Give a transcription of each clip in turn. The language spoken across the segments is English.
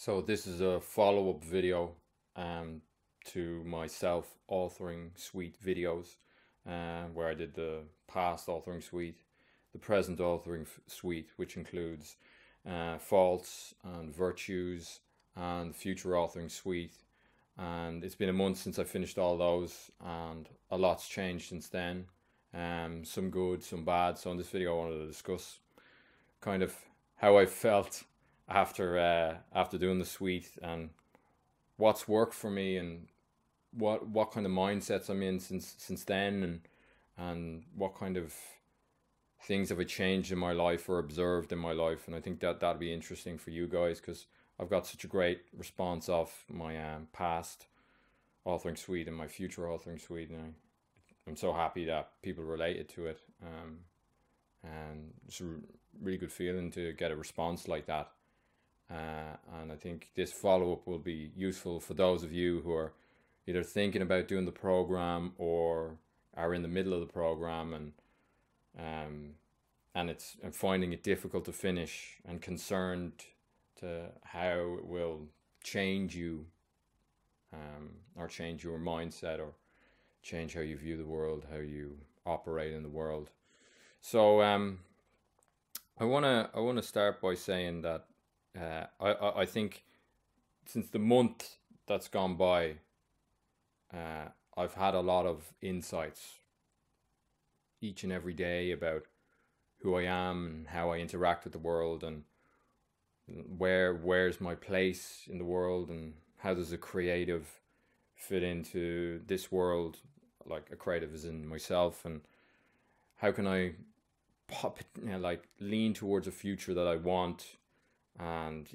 So this is a follow-up video to my self-authoring suite videos, where I did the past authoring suite, the present authoring suite, which includes faults and virtues, and the future authoring suite. And it's been a month since I finished all those, and a lot's changed since then. Some good, some bad. So in this video, I wanted to discuss kind of how I felt after doing the suite, and what's worked for me, and what kind of mindsets I'm in since then, and what kind of things have I changed in my life or observed in my life. And I think that that'd be interesting for you guys, because I've got such a great response off my past authoring suite and my future authoring suite, and I'm so happy that people related to it. And it's a really good feeling to get a response like that. And I think this follow-up will be useful for those of you who are either thinking about doing the program or are in the middle of the program, and finding it difficult to finish, and concerned to how it will change you, or change your mindset, or change how you view the world, how you operate in the world. So I wanna start by saying that I think since the month that's gone by, I've had a lot of insights each and every day about who I am and how I interact with the world, and where's my place in the world, and how does a creative fit into this world, like a creative is in myself, and how can I like lean towards a future that I want, and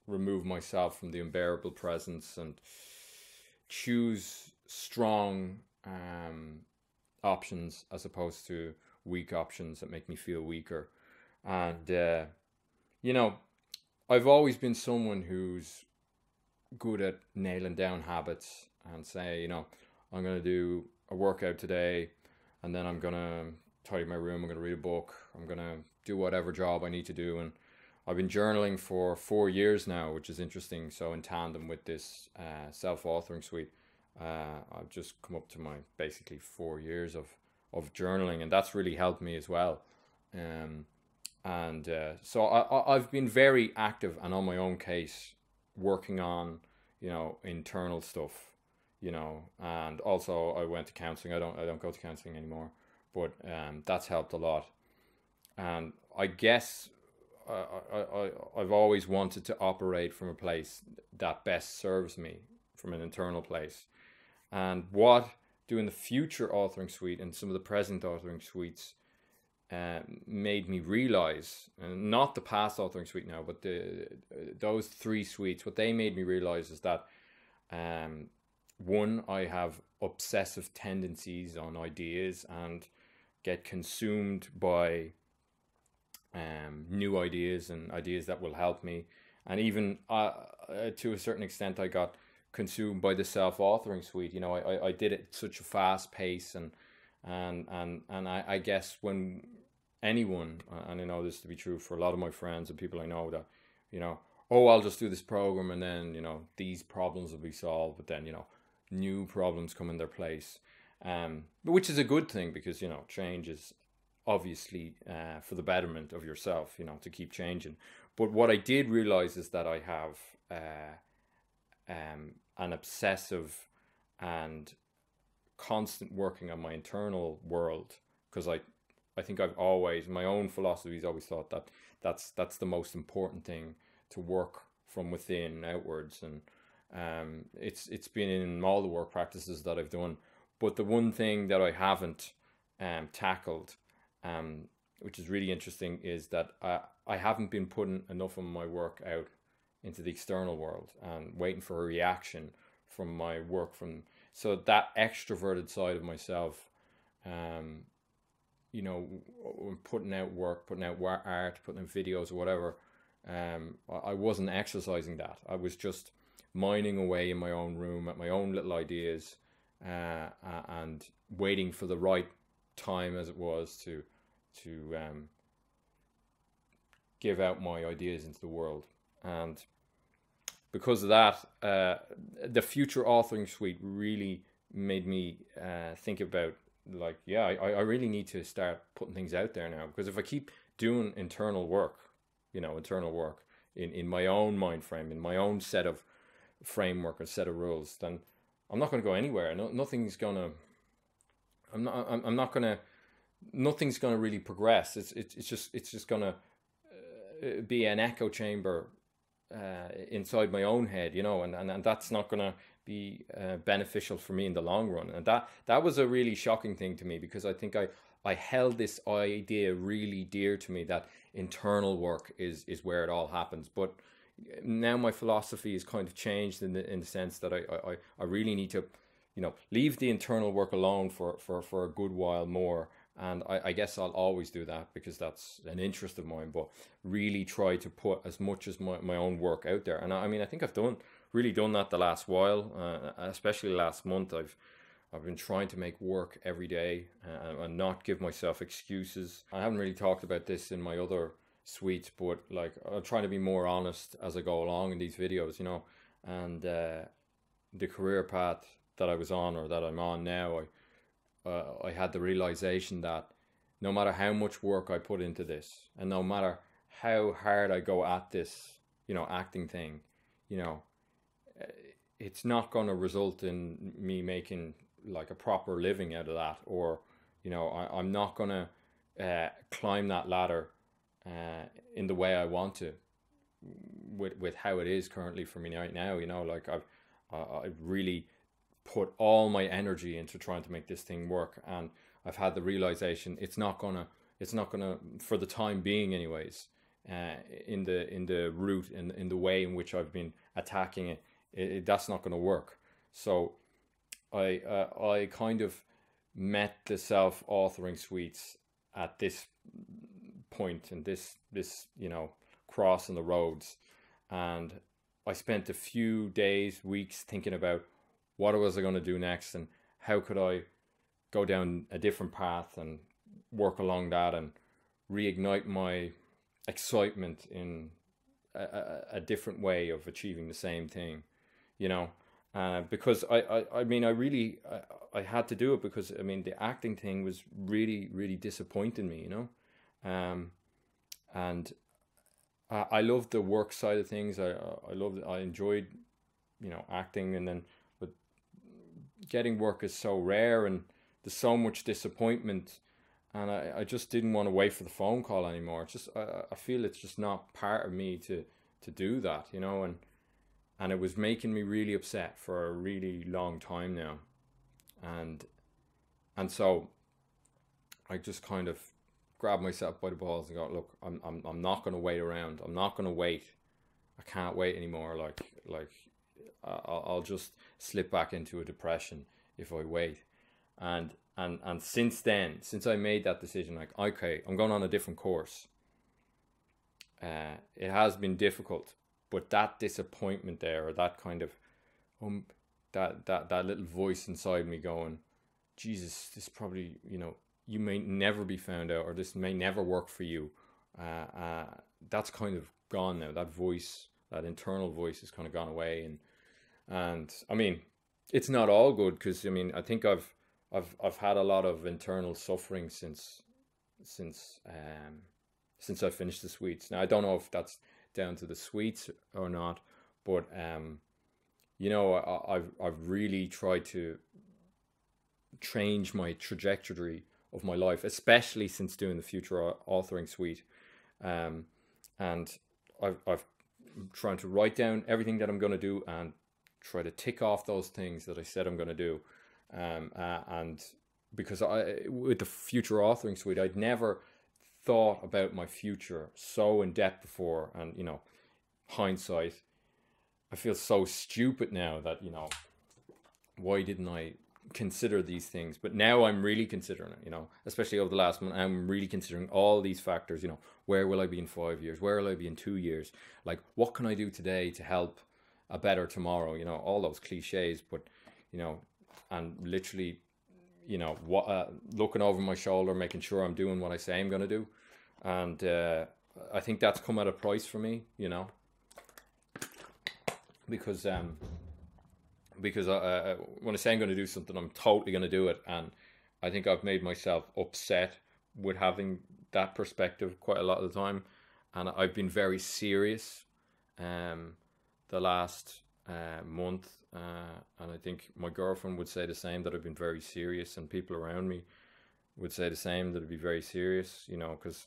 remove myself from the unbearable presence, and choose strong options as opposed to weak options that make me feel weaker. And I've always been someone who's good at nailing down habits, and say, I'm going to do a workout today, and then I'm going to tidy my room, I'm going to read a book, I'm going to do whatever job I need to do. And I've been journaling for 4 years now, which is interesting. So in tandem with this self-authoring suite, I've just come up to my basically 4 years of journaling, and that's really helped me as well. So I've been very active and on my own case, working on internal stuff, and also I went to counseling. I don't go to counseling anymore, but that's helped a lot. And I guess I've always wanted to operate from a place that best serves me, from an internal place. And what doing the future authoring suite and some of the present authoring suites made me realize, and not the past authoring suite now, but those three suites, what they made me realize is that one, I have obsessive tendencies on ideas, and get consumed by new ideas, and ideas that will help me. And even to a certain extent, I got consumed by the self-authoring suite. I did it at such a fast pace, and I guess when anyone, and I know this to be true for a lot of my friends and people I know, that oh, I'll just do this program, and then these problems will be solved, but then new problems come in their place, which is a good thing, because change is obviously for the betterment of yourself, to keep changing. But what I did realize is that I have an obsessive and constant working on my internal world, because I think I've always, my own philosophy has always thought that that's the most important thing, to work from within outwards. And it's been in all the work practices that I've done. But the one thing that I haven't tackled, which is really interesting, is that I haven't been putting enough of my work out into the external world, and waiting for a reaction from my work. So that extroverted side of myself, putting out work, putting out art, putting out videos or whatever, I wasn't exercising that. I was just mining away in my own room at my own little ideas, and waiting for the right time, as it was, to give out my ideas into the world. And because of that, the future authoring suite really made me think about, like, yeah, I really need to start putting things out there now, because if I keep doing internal work, internal work in my own mind frame, in my own set of framework or set of rules, then I'm not going to go anywhere. Nothing's gonna. I'm not gonna. Nothing's gonna really progress. It's just gonna be an echo chamber inside my own head, and that's not gonna be beneficial for me in the long run. And that was a really shocking thing to me, because I think I held this idea really dear to me, that internal work is where it all happens. But now my philosophy is kind of changed in the sense that I really need to, leave the internal work alone for a good while more. And I guess I'll always do that, because that's an interest of mine, but really try to put as much as my own work out there. And I mean, I think I've really done that the last while, especially last month. I've been trying to make work every day and not give myself excuses. I haven't really talked about this in my other suites, but like, I'm trying to be more honest as I go along in these videos, and the career path that I was on, or that I'm on now, I had the realization that no matter how much work I put into this, and no matter how hard I go at this, acting thing, it's not going to result in me making like a proper living out of that, or I'm not going to climb that ladder in the way I want to, with how it is currently for me right now. Like I've really put all my energy into trying to make this thing work, and I've had the realization it's not gonna for the time being anyways, in the route, in the way in which I've been attacking it, that's not gonna work. So I kind of met the self-authoring suites at this point, and this cross in the roads, and I spent a few days, weeks thinking about what was I going to do next, and how could I go down a different path and work along that, and reignite my excitement in a different way of achieving the same thing, because I mean, I had to do it, because I mean, the acting thing was really, really disappointing me, and I loved the work side of things. I enjoyed, acting, and then, but getting work is so rare, and there's so much disappointment, and I just didn't want to wait for the phone call anymore. It's just, I feel it's just not part of me to do that, and it was making me really upset for a really long time now, and so I just kind of grabbed myself by the balls and go, look, I'm not going to wait around. I'm not going to wait. I can't wait anymore. Like I'll just slip back into a depression if I wait. And since then, since I made that decision, like, okay, I'm going on a different course. It has been difficult, but that disappointment there, or that kind of that little voice inside me going, Jesus, this probably, you may never be found out, or this may never work for you. That's kind of gone now. That voice, that internal voice, has kind of gone away, and I mean, it's not all good, because I mean, I think I've had a lot of internal suffering since I finished the suites. Now, I don't know if that's down to the suites or not, but I've really tried to change my trajectory of my life, especially since doing the future authoring suite, and I've trying to write down everything that I'm going to do, and try to tick off those things that I said I'm going to do, and because with the future authoring suite, I'd never thought about my future so in depth before, and hindsight, I feel so stupid now that why didn't I consider these things? But now I'm really considering it, especially over the last month. I'm really considering all these factors. Where will I be in 5 years? Where will I be in 2 years? Like, what can I do today to help a better tomorrow? All those cliches, but and literally, looking over my shoulder, making sure I'm doing what I say I'm going to do. And I think that's come at a price for me, because when I say I'm going to do something, I'm totally going to do it, and I think I've made myself upset with having that perspective quite a lot of the time, and I've been very serious the last month, and I think my girlfriend would say the same, that I've been very serious, and people around me would say the same, that I'd be very serious, you know, because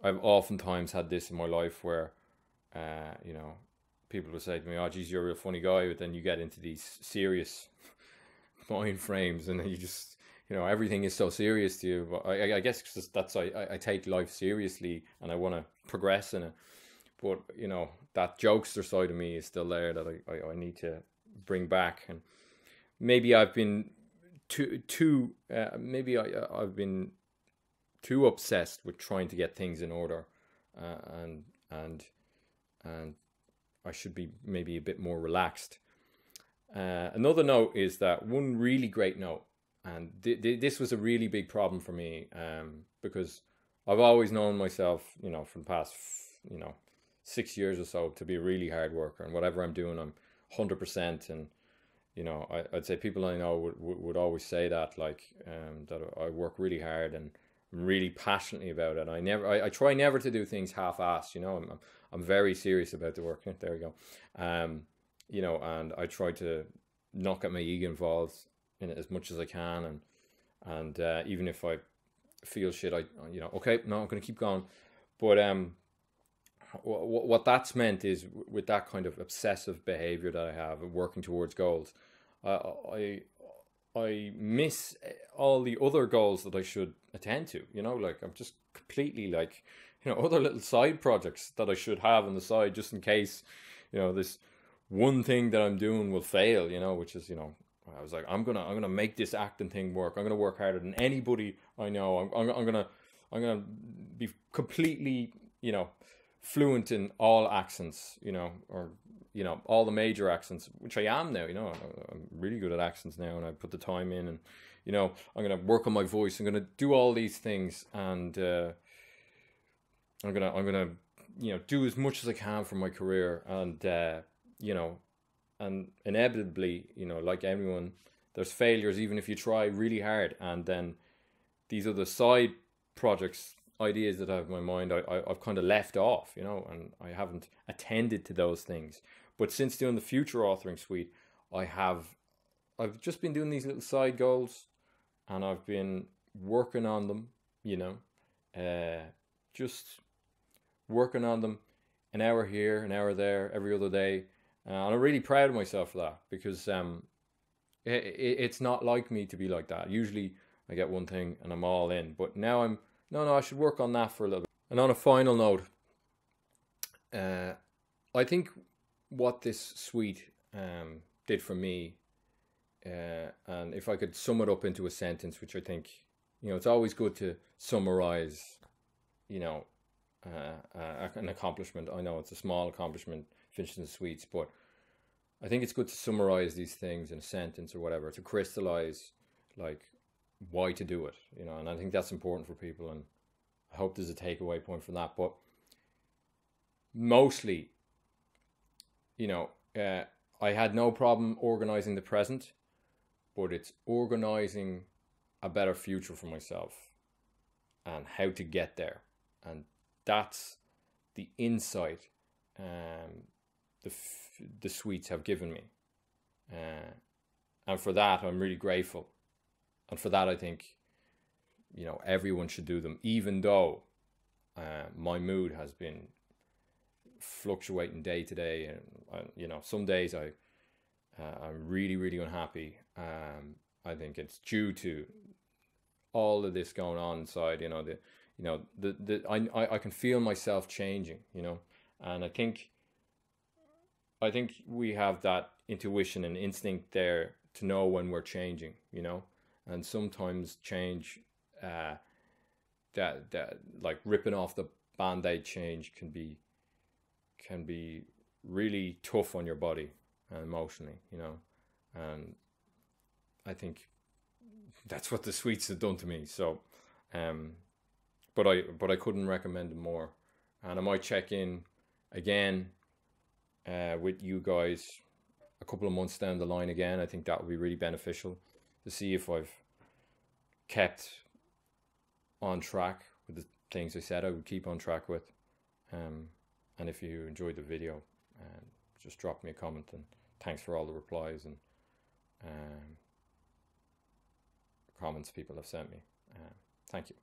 I've oftentimes had this in my life where, you know, people would say to me, "Oh, geez, you're a real funny guy," but then you get into these serious mind frames, and then you just, you know, everything is so serious to you. But I guess that's I take life seriously, and I want to progress in it. But you know, that jokester side of me is still there that I need to bring back, and maybe I've been I've been too obsessed with trying to get things in order, and and I should be maybe a bit more relaxed. Another note is that one really great note, and this was a really big problem for me, because I've always known myself, you know, for the past, you know, 6 years or so, to be a really hard worker, and whatever I'm doing, I'm 100%. And you know, I'd say people I know would always say that, like, that I work really hard and I'm really passionately about it. I try never to do things half-assed. You know, I'm very serious about the work. There we go. You know, and I try to not get my ego involved in it as much as I can, and even if I feel shit, you know, okay, no, I'm going to keep going. But what that's meant is, with that kind of obsessive behavior that I have of working towards goals, I miss all the other goals that I should attend to. You know, like, I'm just completely, like, you know, other little side projects that I should have on the side, just in case, you know, this one thing that I'm doing will fail. You know, which is, you know, I was like, I'm gonna make this acting thing work. I'm gonna work harder than anybody I know. I'm gonna be completely, you know, fluent in all accents, you know, or, you know, all the major accents, which I am now. You know, I'm really good at accents now, and I put the time in, and, you know, I'm gonna work on my voice. I'm gonna do all these things, and I'm gonna, you know, do as much as I can for my career, and you know, and inevitably, you know, like everyone, there's failures, even if you try really hard, and then these other side projects, ideas that I have in my mind, I've kind of left off, you know, and I haven't attended to those things. But since doing the future authoring suite, I've just been doing these little side goals, and I've been working on them, you know, just working on them, an hour here, an hour there, every other day. And I'm really proud of myself for that, because it's not like me to be like that. Usually I get one thing and I'm all in, but now no, I should work on that for a little bit. And on a final note, I think what this suite did for me, and if I could sum it up into a sentence, which I think, you know, it's always good to summarize, you know, an accomplishment. I know it's a small accomplishment, finishing the suites, but I think it's good to summarize these things in a sentence or whatever, to crystallize, like, why to do it, you know. And I think that's important for people, and I hope there's a takeaway point from that. But mostly, you know, I had no problem organizing the present, but it's organizing a better future for myself and how to get there. And that's the insight the suites have given me, and for that I'm really grateful. And for that, I think, you know, everyone should do them, even though my mood has been fluctuating day to day, and you know, some days I'm really, really unhappy. I think it's due to all of this going on inside. You know, I can feel myself changing. You know, and I think we have that intuition and instinct there to know when we're changing. You know, and sometimes change, that like ripping off the band-aid change can be really tough on your body and emotionally, you know. And I think that's what the sweets have done to me. So but I couldn't recommend them more. And I might check in again with you guys a couple of months down the line again. I think that would be really beneficial to see if I've kept on track with the things I said I would keep on track with. And if you enjoyed the video, just drop me a comment, and thanks for all the replies and comments people have sent me. Thank you.